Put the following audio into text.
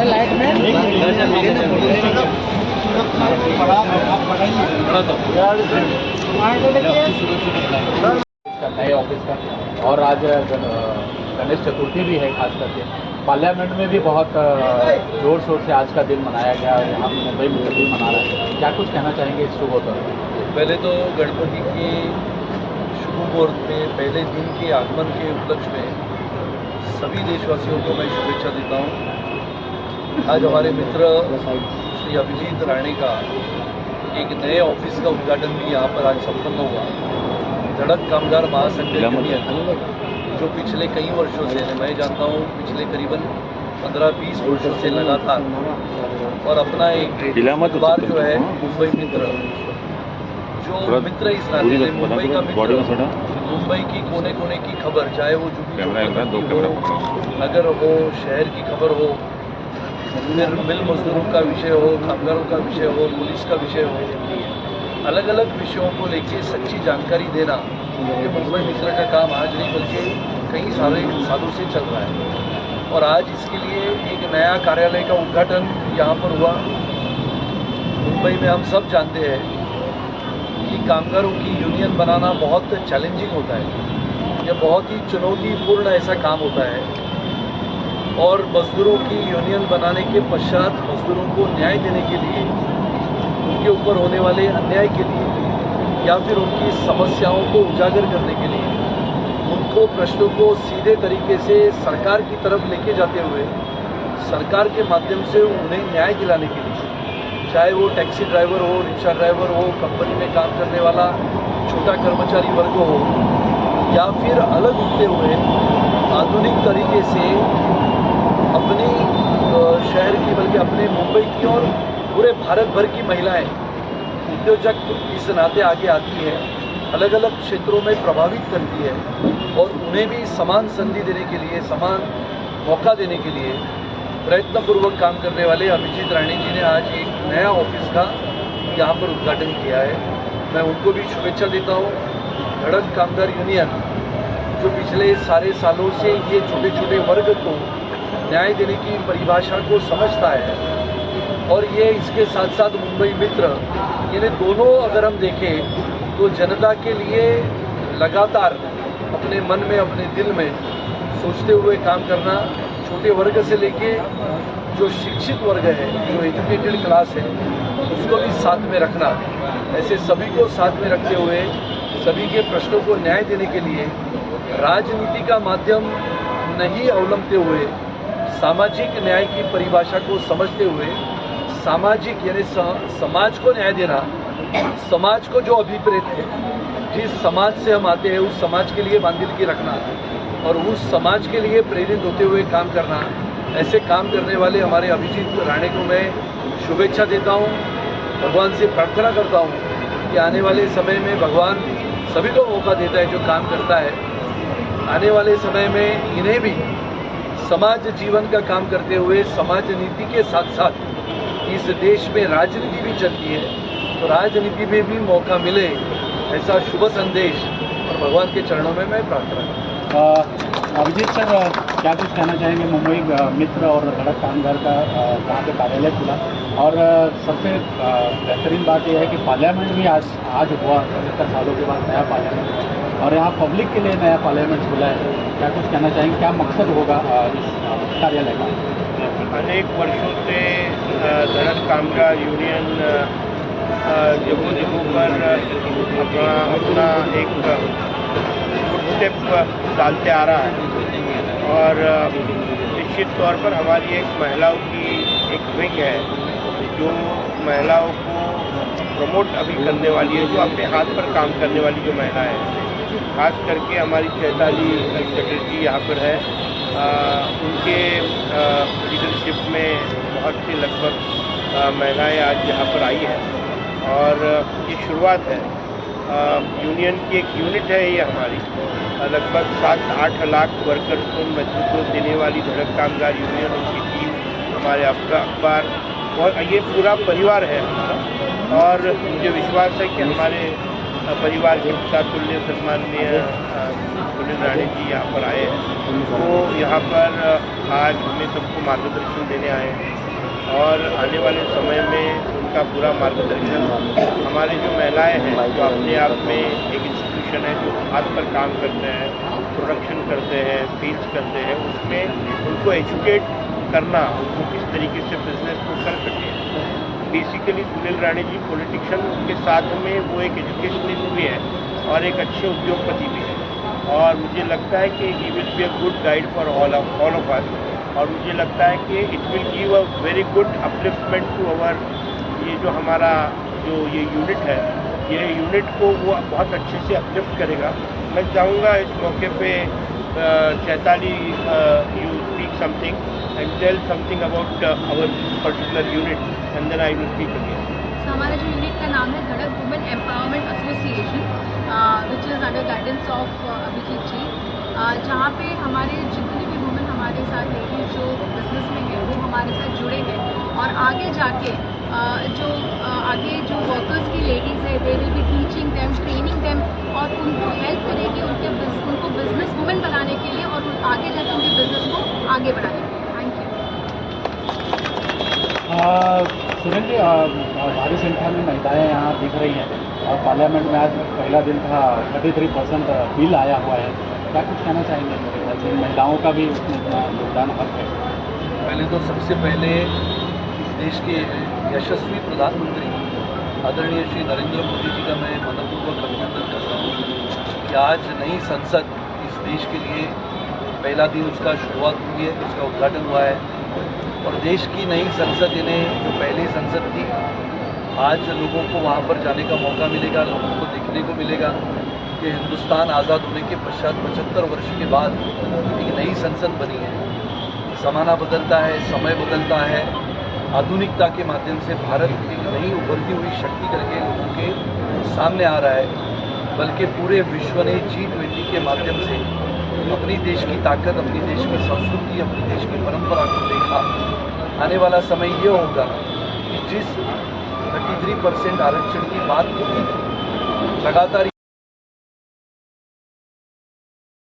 Light में नए office का। और आज गणेश चतुर्थी भी है, खास करके पार्लियामेंट में भी बहुत जोर शोर से आज का दिन मनाया गया और यहाँ मुंबई में भी मना रहा है। क्या कुछ कहना चाहेंगे इस शुभ अवसर पर? पहले तो गणपति की शुभ मुहूर्त में पहले दिन के आगमन के उपलक्ष्य में सभी देशवासियों को मैं शुभेच्छा देता हूँ। आज हमारे मित्र श्री अभिजीत राणे का एक नए ऑफिस का उद्घाटन भी यहाँ पर आज संपन्न हुआ। धड़क कामगार महासंघ यूनियन जो पिछले कई वर्षों से, मैं जानता हूँ पिछले करीबन 15-20 वर्षों से लगातार, और अपना एक बार जो है मुंबई मित्र, जो मित्र इस नाते से मुंबई का मित्र, मुंबई की कोने कोने की खबर, चाहे वो नगर हो, शहर की खबर हो, फिर मिल मजदूरों का विषय हो, कामगारों का विषय हो, पुलिस का विषय हो, अलग अलग विषयों को लेके सच्ची जानकारी देना ये मुंबई मित्र का काम आज नहीं बल्कि कई सालों से चल रहा है। और आज इसके लिए एक नया कार्यालय का उद्घाटन यहाँ पर हुआ। मुंबई में हम सब जानते हैं कि कामगारों की यूनियन बनाना बहुत चैलेंजिंग होता है, यह बहुत ही चुनौतीपूर्ण ऐसा काम होता है। और मजदूरों की यूनियन बनाने के पश्चात मजदूरों को न्याय देने के लिए, उनके ऊपर होने वाले अन्याय के लिए या फिर उनकी समस्याओं को उजागर करने के लिए, उनको प्रश्नों को सीधे तरीके से सरकार की तरफ लेके जाते हुए सरकार के माध्यम से उन्हें न्याय दिलाने के लिए, चाहे वो टैक्सी ड्राइवर हो, रिक्शा ड्राइवर हो, कंपनी में काम करने वाला छोटा कर्मचारी वर्ग हो, या फिर अलग उठते हुए आधुनिक तरीके से अपनी शहर की बल्कि अपने मुंबई की और पूरे भारत भर की महिलाएं उद्योजक इस नाते आगे आती है, अलग अलग क्षेत्रों में प्रभावित करती है, और उन्हें भी समान संधि देने के लिए, समान मौका देने के लिए प्रयत्नपूर्वक काम करने वाले अभिजीत राणे जी ने आज एक नया ऑफिस का यहाँ पर उद्घाटन किया है। मैं उनको भी शुभेच्छा देता हूँ। धड़क कामगार यूनियन जो पिछले सारे सालों से ये छोटे छोटे वर्ग को न्याय देने की परिभाषा को समझता है, और ये इसके साथ साथ मुंबई मित्र, इन्हें दोनों अगर हम देखें तो जनता के लिए लगातार अपने मन में, अपने दिल में सोचते हुए काम करना, छोटे वर्ग से लेके जो शिक्षित वर्ग है, जो एजुकेटेड क्लास है, उसको भी साथ में रखना, ऐसे सभी को साथ में रखते हुए सभी के प्रश्नों को न्याय देने के लिए राजनीति का माध्यम नहीं अवलंबते हुए सामाजिक न्याय की परिभाषा को समझते हुए सामाजिक यानी समाज को न्याय देना, समाज को जो अभिप्रेत है, जिस समाज से हम आते हैं उस समाज के लिए बांधिलकी रखना और उस समाज के लिए प्रेरित होते हुए काम करना, ऐसे काम करने वाले हमारे अभिजीत राणे को मैं शुभेच्छा देता हूँ। भगवान से प्रार्थना करता हूँ कि आने वाले समय में भगवान सभी को मौका देता है जो काम करता है, आने वाले समय में इन्हें भी समाज जीवन का काम करते हुए समाज नीति के साथ साथ इस देश में राजनीति भी चलती है, तो राजनीति में भी मौका मिले, ऐसा शुभ संदेश और भगवान के चरणों में मैं प्रार्थना करता हूँ। अभिजीत सर, क्या कुछ कहना चाहेंगे? मुंबई मित्र और धड़क कामगार का यहाँ पे कार्यालय खुला, और सबसे बेहतरीन बात यह है कि पार्लियामेंट भी आज हुआ, 75 सालों के बाद नया पार्लियामेंट, और यहाँ पब्लिक के लिए नया पार्लियामेंट खुला है। क्या कुछ कहना चाहेंगे? क्या मकसद होगा इस कार्यालय का? अनेक वर्षों से धड़क कामगार यूनियन जगह जगह पर अपना एक स्टेप डालते आ रहा है, और निश्चित तौर पर हमारी एक महिलाओं की एक विंग है जो महिलाओं को प्रमोट अभी करने वाली है, जो अपने हाथ पर काम करने वाली जो महिला है, खास करके हमारी चैताली सेक्रेटरी यहाँ पर है, उनके लीडरशिप में बहुत सी लगभग महिलाएं आज यहाँ पर आई हैं, और ये शुरुआत है। यूनियन की एक यूनिट है ये हमारी, लगभग 7-8 लाख वर्कर्स को नेतृत्व देने वाली धड़क कामगार यूनियन, उनकी टीम, हमारे आपका अखबार, और ये पूरा परिवार है हमारा। और मुझे विश्वास है कि हमारे परिवार के पिता तुल्य सम्माननीय सुनील राणे जी यहाँ पर आए हैं। वो यहाँ पर आज हमें सबको मार्गदर्शन देने आए हैं और आने वाले समय में उनका पूरा मार्गदर्शन हमारे जो महिलाएं हैं जो अपने आप में एक इंस्टीट्यूशन है जो हाथ पर काम करते हैं, प्रोडक्शन करते हैं, फील्ड्स करते हैं, उसमें उनको एजुकेट करना, उनको किस तरीके से बिजनेस को कर सके। बेसिकली सुनील राणे जी पॉलिटिशियन के साथ में वो एक एजुकेशनिस्ट भी है और एक अच्छे उद्योगपति भी है और मुझे लगता है कि he will be a good guide for all of us और मुझे लगता है कि it will give a very good upliftment to our ये जो हमारा जो ये यूनिट है, ये यूनिट को वो बहुत अच्छे से अपलिफ्ट करेगा। मैं चाहूँगा इस मौके पे Chaitali you speak something and tell something about our particular unit and then I will speak again. हमारा जो यूनिट का नाम है Dhadak women empowerment association which is under guidance of Abhijit ji, जहाँ पे हमारे जितने भी वुमेन हमारे साथ लेडीज जो बिजनेस में है वो हमारे साथ जुड़े हैं और आगे जाके आगे जो वर्कर्स की लेडीज़ है they will be teaching them, training them और उनको हेल्प करेगी उनको बिजनेस वुमेन बनाने के लिए और आगे जाके उनके बिजनेस को आगे बढ़ाने के लिए। Thank you. सुनील जी, भारी संख्या में महिलाएं यहाँ दिख रही हैं और पार्लियामेंट में आज पहला दिन था, 33% बिल आया हुआ है, क्या कुछ कहना चाहेंगे? मेरे महिलाओं का भी उसमें योगदान हक है। पहले तो सबसे पहले इस देश के यशस्वी प्रधानमंत्री आदरणीय श्री नरेंद्र मोदी जी का मैं मनपूर्वक अभिनंदन करता हूँ कि आज नई संसद इस देश के लिए पहला दिन उसका शुरुआत हुई है, उसका उद्घाटन हुआ है और देश की नई संसद यानी जो पहली संसद थी, आज लोगों को वहाँ पर जाने का मौका मिलेगा, लोगों को देखने को मिलेगा कि हिंदुस्तान आज़ाद होने के पश्चात 75 वर्ष के बाद एक नई संसद बनी है। ज़माना बदलता है, समय बदलता है, आधुनिकता के माध्यम से भारत एक नई उभरती हुई शक्ति करके लोगों के सामने आ रहा है, बल्कि पूरे विश्व ने G20 के माध्यम से अपनी देश की ताकत, अपनी देश की संस्कृति, अपनी देश की परंपरा को देखा। आने वाला समय ये होगा कि जिस 33% आरक्षण की बात होती थी लगातार